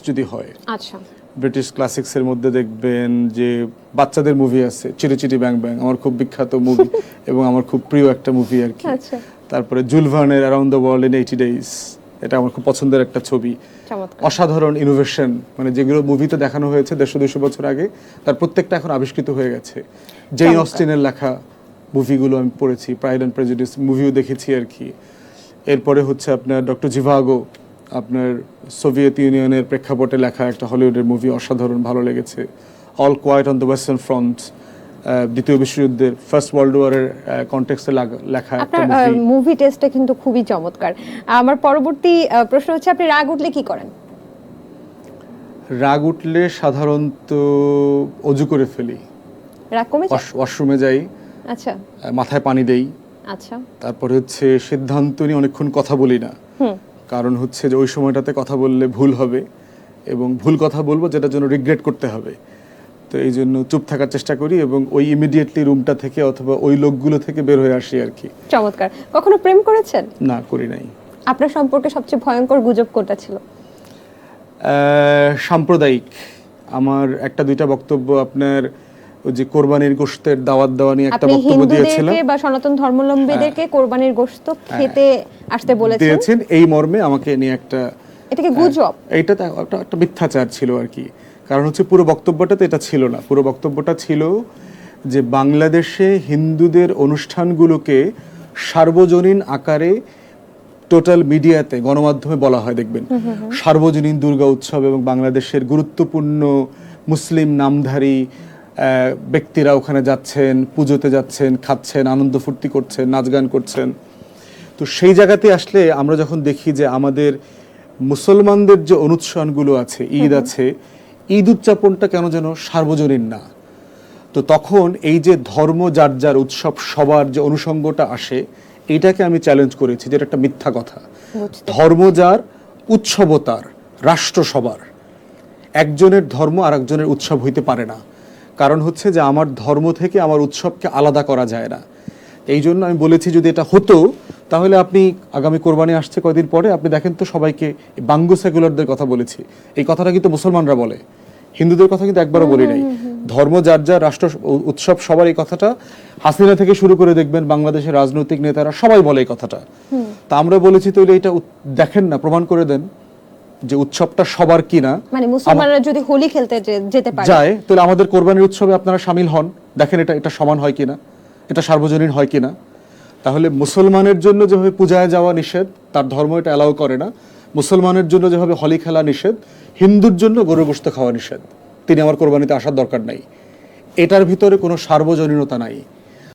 যদি হয়, আচ্ছা, ব্রিটিশ ক্লাসিক্সের মধ্যে দেখবেন যে বাচ্চাদের মুভি আছে, চিটি চিটি ব্যাং ব্যাং, আমার খুব বিখ্যাত মুভি এবং আমার খুব প্রিয় একটা মুভি আর কি। আচ্ছা, তারপরে জুল ভার্নের around the world in 80 days, এটা আমার খুব পছন্দের একটা ছবি। চমৎকার। অসাধারণ ইনোভেশন, মানে যেগুলো মুভিতে দেখানো হয়েছে 150-200 বছর আগে, তার প্রত্যেকটা এখন আবিষ্কৃত হয়ে গেছে। জেন অস্টিনের লেখা মুভিগুলো আমি পড়েছি, প্রাইড অ্যান্ড প্রেজুডিস মুভিও দেখেছি আর কি। এরপরে হচ্ছে আপনার ডক্টর জিভাগো, আপনার সোভিয়েত ইউনিয়নের প্রেক্ষাপটে লেখা একটা হলিউডের মুভি, অসাধারণ ভালো লেগেছে। All Quiet on the Western Front, দ্বিতীয় বিশ্বযুদ্ধের ফার্স্ট ওয়ার্ল্ড ওয়ারের কনটেক্সটে লেখা একটা আপনার মুভি। মুভি টেস্টটা কিন্তু খুবই চমৎকার। আমার পরবর্তী প্রশ্ন হচ্ছে, আপনি রাগ উঠলে কি করেন? রাগ উঠলে সাধারণত অজু করে ফেলি, রাগ কমে যায়? ওয়াশরুমে যাই, আচ্ছা মাথায় পানি দেই, আচ্ছা। তারপরে হচ্ছে সিদ্ধান্ত নিয়ে অনেকক্ষণ কথা বলি না। কারণ হচ্ছে যে ওই সময়টাতে কথা বললে ভুল হবে এবং ভুল কথা বলবো যেটার জন্য রিগ্রেট করতে হবে। তো এই জন্য চুপ থাকার চেষ্টা করি এবং ওই ইমিডিয়েটলি রুমটা থেকে অথবা ওই লোকগুলো থেকে বের হয়ে আসি আর কি। চমৎকার। কখনো প্রেম করেছেন? না, করি নাই। আপনার সম্পর্কে সবচেয়ে ভয়ঙ্কর গুজব কোনটা ছিল? সাম্প্রদায়িক। আমার একটা দুইটা বক্তব্য আপনার ওই যে কোরবানির গোশতের দাওয়াত দেওয়া নিয়ে একটা বক্তব্য দিয়েছিলাম। হিন্দুদেরকে বা সনাতন ধর্মাবলম্বীদেরকে কোরবানির গোশত খেতে আসতে বলেছেন এই মর্মে আমাকে নিয়ে একটা, এটাকে গুজব? এইটা একটা মিথ্যাচার ছিল আর কি। কারণ হচ্ছে পুরো বক্তব্যটা তো এটা ছিল না। পুরো বক্তব্যটা ছিল যে বাংলাদেশে হিন্দুদের অনুষ্ঠানগুলোকে সার্বজনীন আকারে টোটাল মিডিয়াতে, গণমাধ্যমে বলা হয় দেখবেন সার্বজনীন দুর্গা উৎসব এবং বাংলাদেশের গুরুত্বপূর্ণ মুসলিম নামধারী ব্যক্তিরা ওখানে যাচ্ছেন, পুজোতে যাচ্ছেন, খাচ্ছেন, আনন্দ ফুর্তি করছেন, নাচ গান করছেন। তো সেই জায়গাতে আসলে আমরা যখন দেখি যে আমাদের মুসলমানদের যে অনুষ্ঠানগুলো আছে, ঈদ আছে, ঈদ উদযাপনটা কেন যেন সার্বজনীন না। তো তখন এই যে ধর্ম যার যার উৎসব সবার যে অনুষঙ্গটা আসে, এটাকে আমি চ্যালেঞ্জ করেছি, যেটা একটা মিথ্যা কথা। ধর্ম যার, উৎসব তার, রাষ্ট্র সবার। একজনের ধর্ম আর একজনের উৎসব হইতে পারে না। কারণ হচ্ছে যে আমার ধর্ম থেকে আমার উৎসবকে আলাদা করা যায় না। এই জন্য আমি বলেছি যদি এটা হতো তাহলে আপনি আগামী কোরবানি আসছে কয়েকদিন পরে, আপনি দেখেন তো সবাইকে বাঙ্গু সেকুলারদের কথা বলেছি, এই কথাটা কিন্তু মুসলমানরা বলে, হিন্দুদের কথা কিন্তু একবারও বলি নাই। ধর্ম যার যার, রাষ্ট্র উৎসব সবার, এই কথাটা হাসিনা থেকে শুরু করে দেখবেন বাংলাদেশের রাজনৈতিক নেতারা সবাই বলে এই কথাটা। তা আমরা বলেছি তাহলে এটা দেখেন না, প্রমাণ করে দেন যে উৎসবটা সবার কিনা। মানে মুসলমানরা যদি হোলি খেলতে যেতে পারে যায়, তাহলে আমাদের কোরবানির উৎসবে আপনারা শামিল হন, দেখেন এটা সমান হয় কিনা, এটা সার্বজনীন হয় কিনা। তাহলে মুসলমানের জন্য যেভাবে পূজায় যাওয়া নিষেধ, তার ধর্ম এটা অ্যালাউ করে না। মুসলমানের জন্য যেভাবে হোলি খেলা নিষেধ, হিন্দুর জন্য গরুর গোশত খাওয়া নিষেধ। তিনি আমার কোরবানিতে আসার দরকার নাই। এটার ভিতরে কোনো সার্বজনীনতা নাই।